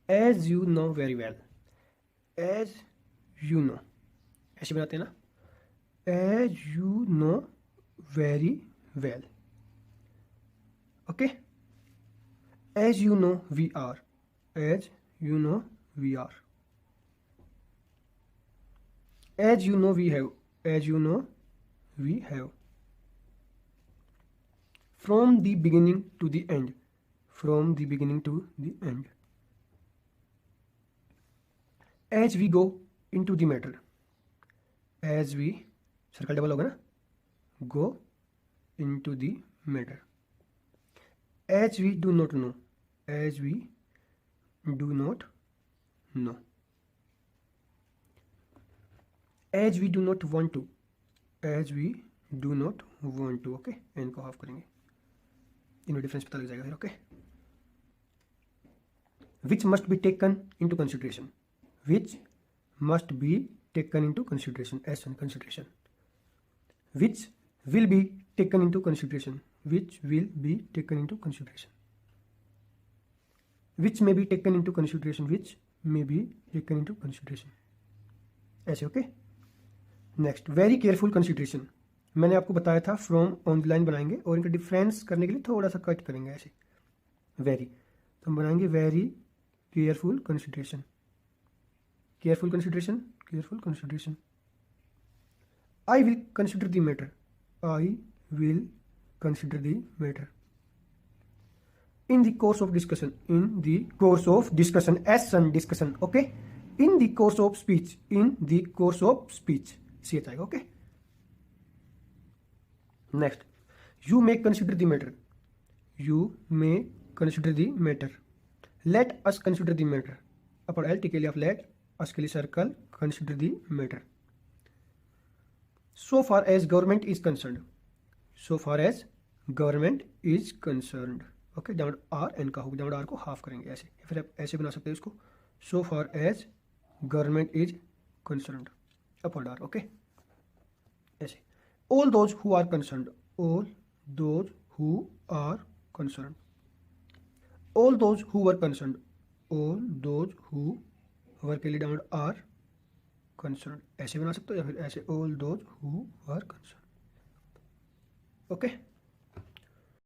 As you know very well, as you know, ऐसे बनाते हैं ना, as you know very well. Okay, as you know we are, as you know we are, as you know we have, as you know we have, from the beginning to the end, from the beginning to the end, as we go into the matter, as we, circle double होगा ना, go into the matter, as we do not know, as we do not know, as we do not want to, as we do not want to. Okay, n को half करेंगे, इनमें difference पता लग जाएगा फिर। Okay, which must be taken in to consideration, which must be taken in to consideration, as an consideration, which will be taken in to consideration, which will be taken in to consideration, which may be taken in to consideration, which may be taken in to consideration, ऐसे। Okay, next, very careful consideration, मैंने आपको बताया था from on the line बनाएंगे और इनका difference करने के लिए थोड़ा सा कट करेंगे ऐसे, वेरी, तो हम बनाएंगे very careful consideration, careful consideration, careful consideration, I will consider the matter, I will consider the matter, in the course of discussion, in the course of discussion, as an discussion. Okay, in the course of speech, in the course of speech, ch आएगा। okay, next, you may consider the matter, you may consider the matter, let us consider the matter, upper L T के लिए आप let, us के लिए circle, consider the matter, so far as government is concerned, so far as government is concerned। Okay, down R N का होगा, down are को half करेंगे ऐसे, फिर आप ऐसे बना सकते हैं इसको, so far as government is concerned, upward are. Okay, ऐसे, all those who are concerned, all those who are concerned, all those who were concerned, all those who were के लिए डाउन आर कंसर्न्ड, ऐसे बना सकते हो, या फिर ऐसे, all those who were concerned. Okay.